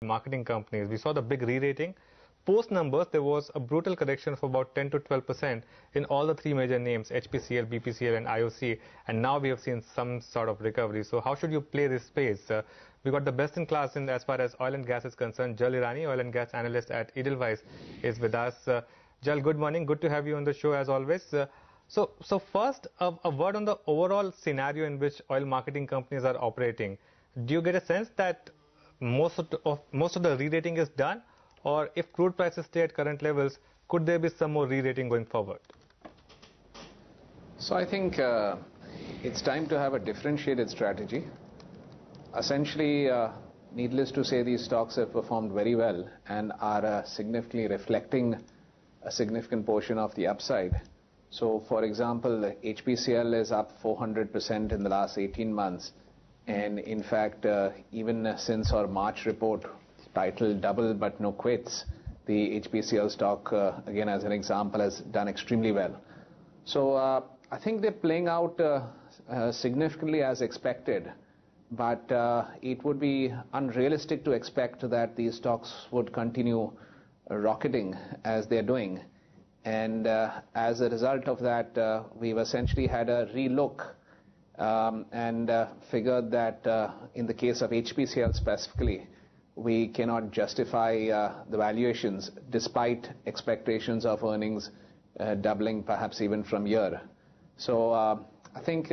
marketing companies. We saw the big re-rating. Post numbers, there was a brutal correction of about 10 to 12% in all the three major names, HPCL, BPCL, and IOC. And now we have seen some sort of recovery. So how should you play this space? We got the best in class in as far as oil and gas is concerned. Jal Irani, oil and gas analyst at Edelweiss, is with us. Jal, good morning. Good to have you on the show as always. So first, a word on the overall scenario in which oil marketing companies are operating. Do you get a sense that most of the re-rating is done, or if crude prices stay at current levels, could there be some more re-rating going forward? So I think it's time to have a differentiated strategy. Essentially, needless to say, these stocks have performed very well and are significantly reflecting a significant portion of the upside. So for example, HPCL is up 400% in the last 18 months. And in fact, even since our March report titled Double But No Quits, the HPCL stock, again as an example, has done extremely well. So I think they're playing out significantly as expected, but it would be unrealistic to expect that these stocks would continue rocketing as they're doing. And as a result of that, we've essentially had a relook and figured that in the case of HPCL specifically, we cannot justify the valuations despite expectations of earnings doubling perhaps even from here. So I think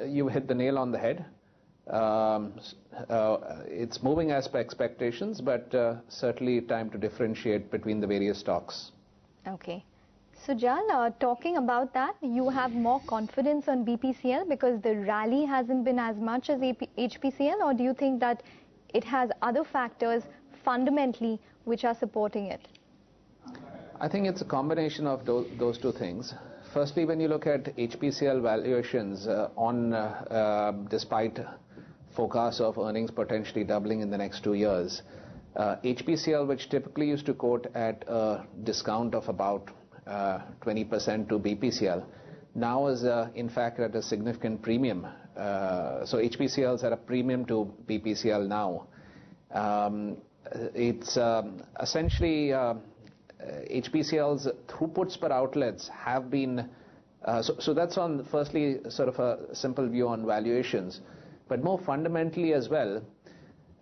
you hit the nail on the head. It's moving as per expectations, but certainly time to differentiate between the various stocks. Okay. So Jal, talking about that, you have more confidence on BPCL because the rally hasn't been as much as HPCL, or do you think that it has other factors fundamentally which are supporting it? I think it's a combination of those two things. Firstly, when you look at HPCL valuations despite forecasts of earnings potentially doubling in the next 2 years, HPCL, which typically used to quote at a discount of about 20% to BPCL, now is in fact at a significant premium. So HPCL is at a premium to BPCL now. It's essentially HPCL's throughputs per outlets have been, so that's on firstly sort of a simple view on valuations, but more fundamentally as well,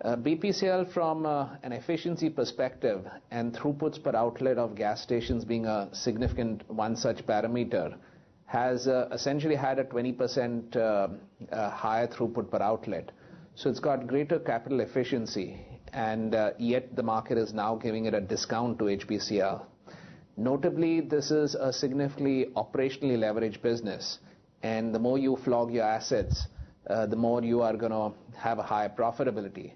BPCL from an efficiency perspective and throughputs per outlet of gas stations being a significant one such parameter has essentially had a 20% higher throughput per outlet. So it's got greater capital efficiency, and yet the market is now giving it a discount to HPCL. Notably, this is a significantly operationally leveraged business, and the more you flog your assets, the more you are going to have a higher profitability.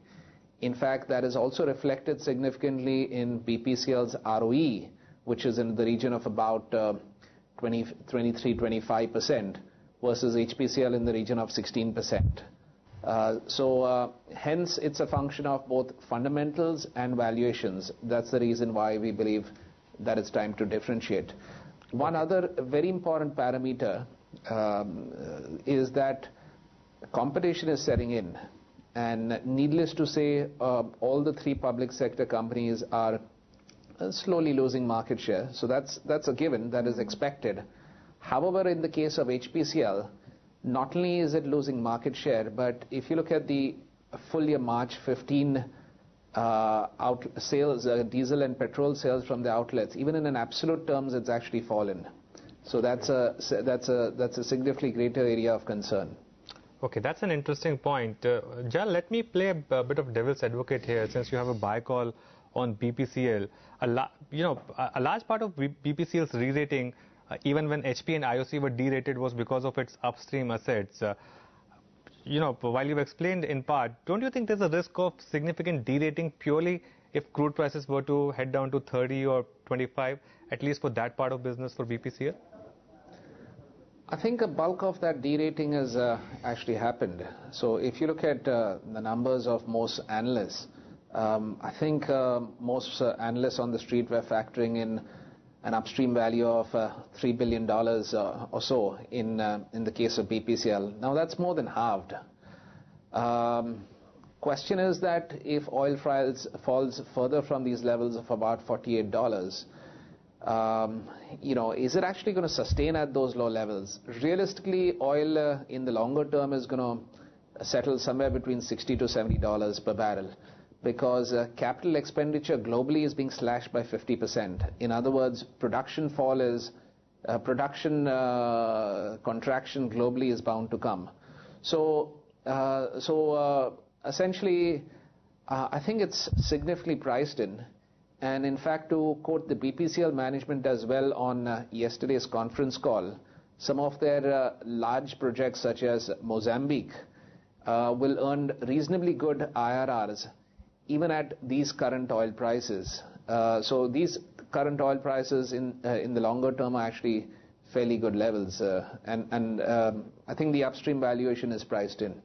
In fact, that is also reflected significantly in BPCL's ROE, which is in the region of about 23-25% versus HPCL in the region of 16%. Hence, it's a function of both fundamentals and valuations. That's the reason why we believe that it's time to differentiate. One other very important parameter is that competition is setting in. And needless to say, all the three public sector companies are slowly losing market share. So that's a given, that is expected. However, in the case of HPCL, not only is it losing market share, but if you look at the full year March 15 sales, diesel and petrol sales from the outlets, even in an absolute terms, it's actually fallen. So that's a significantly greater area of concern. Okay, that's an interesting point. Jal, let me play a bit of devil's advocate here, since you have a buy call on BPCL. A large part of BPCL's re-rating, even when HP and IOC were derated, was because of its upstream assets. While you've explained in part, don't you think there's a risk of significant derating purely if crude prices were to head down to 30 or 25, at least for that part of business for BPCL? I think a bulk of that derating has actually happened. So if you look at the numbers of most analysts, I think most analysts on the street were factoring in an upstream value of $3 billion or so in the case of BPCL. Now that's more than halved. Question is that if oil falls further from these levels of about $48, is it actually going to sustain at those low levels? Realistically, oil in the longer term is going to settle somewhere between $60 to $70 per barrel, because capital expenditure globally is being slashed by 50%. In other words, production contraction globally is bound to come. So essentially, I think it's significantly priced in. And in fact, to quote the BPCL management as well on yesterday's conference call, some of their large projects such as Mozambique will earn reasonably good IRRs even at these current oil prices. So these current oil prices in the longer term are actually fairly good levels. And I think the upstream valuation is priced in.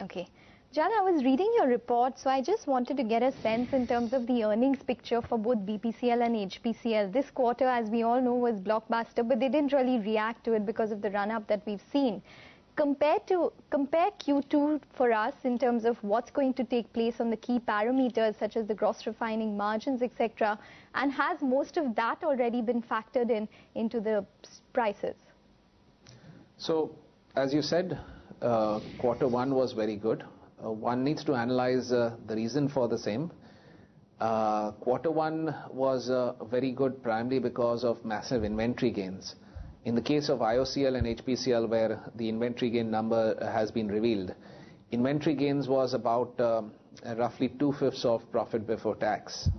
Okay. Jan, I was reading your report, so I just wanted to get a sense in terms of the earnings picture for both BPCL and HPCL. This quarter, as we all know, was blockbuster, but they didn't really react to it because of the run-up that we've seen. Compare Q2 for us in terms of what's going to take place on the key parameters such as the gross refining margins, etc. And has most of that already been factored into the prices? So, as you said, quarter one was very good. One needs to analyze the reason for the same. Quarter one was very good primarily because of massive inventory gains. In the case of IOCL and HPCL, where the inventory gain number has been revealed, inventory gains was about roughly 2/5 of profit before tax.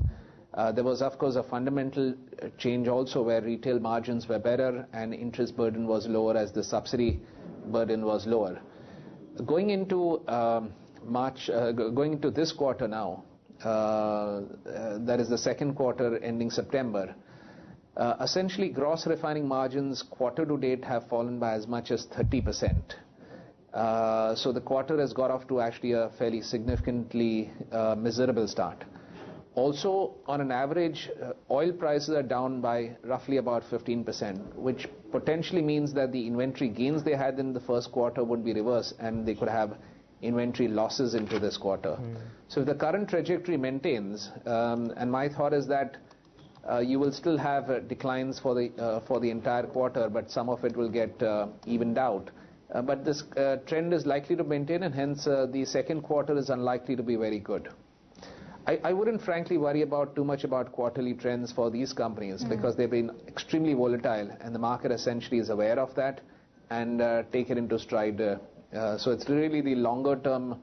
There was, of course, a fundamental change also where retail margins were better and interest burden was lower as the subsidy burden was lower. Going into this quarter now, that is the second quarter ending September, essentially gross refining margins quarter to date have fallen by as much as 30%. So the quarter has got off to actually a fairly significantly miserable start. Also, on an average, oil prices are down by roughly about 15%, which potentially means that the inventory gains they had in the first quarter would be reversed and they could have inventory losses into this quarter. So if the current trajectory maintains, and my thought is that you will still have declines for the entire quarter, but some of it will get evened out. But this trend is likely to maintain, and hence the second quarter is unlikely to be very good. I wouldn't frankly worry too much about quarterly trends for these companies because they've been extremely volatile, and the market essentially is aware of that and take it into stride. So it's really the longer term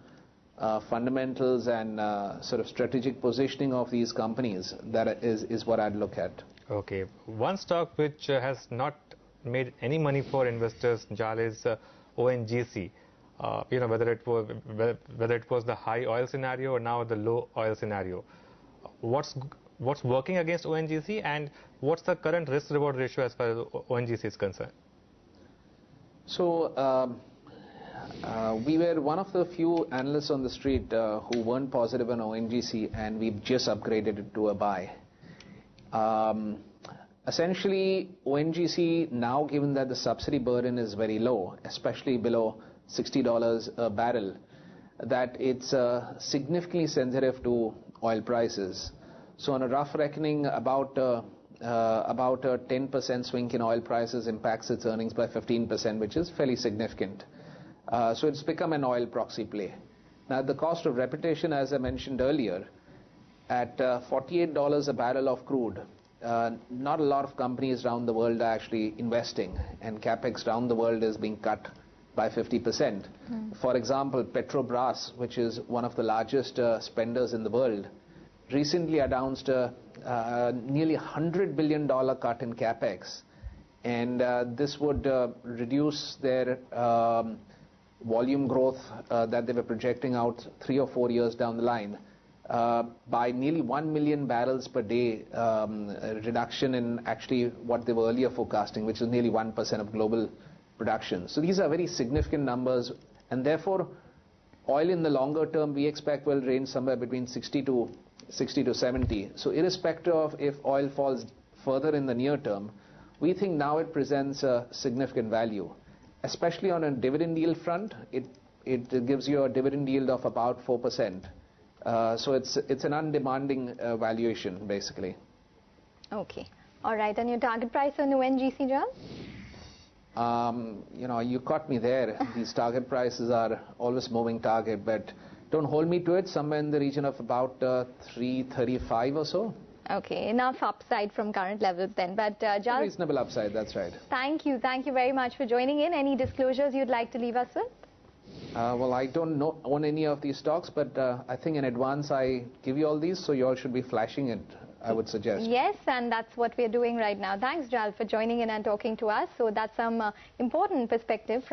fundamentals and sort of strategic positioning of these companies that is what I'd look at. Okay. One stock which has not made any money for investors, Jal, is ONGC. Whether it was the high oil scenario or now the low oil scenario. What's working against ONGC, and what's the current risk-reward ratio as far as ONGC is concerned? So we were one of the few analysts on the street who weren't positive on ONGC, and we've just upgraded it to a buy. Essentially, ONGC now, given that the subsidy burden is very low, especially below $60 a barrel, that it's significantly sensitive to oil prices. So on a rough reckoning, about a 10% swing in oil prices impacts its earnings by 15%, which is fairly significant. So it's become an oil proxy play. Now, at the cost of repetition, as I mentioned earlier, at $48 a barrel of crude, not a lot of companies around the world are actually investing, and capex around the world is being cut by 50%. For example, Petrobras, which is one of the largest spenders in the world, recently announced nearly $100 billion cut in capex, and this would reduce their volume growth that they were projecting out 3 or 4 years down the line by nearly 1 million barrels per day reduction in actually what they were earlier forecasting, which is nearly 1% of global production. So these are very significant numbers, and therefore oil in the longer term we expect will range somewhere between 60 to 70. So irrespective of if oil falls further in the near term, we think now it presents a significant value, especially on a dividend yield front. It it gives you a dividend yield of about 4%. So it's an undemanding valuation, basically. Okay. All right. And your target price on ONGC, Jal? You caught me there. These target prices are always moving target, but don't hold me to it. Somewhere in the region of about 335 or so. Okay, enough upside from current levels then. But Jal, reasonable upside, that's right. Thank you very much for joining in. Any disclosures you'd like to leave us with? Well, I don't own any of these stocks, but I think in advance I give you all these, so you all should be flashing it, I would suggest. Yes, and that's what we're doing right now. Thanks, Jal, for joining in and talking to us. So that's some important perspective from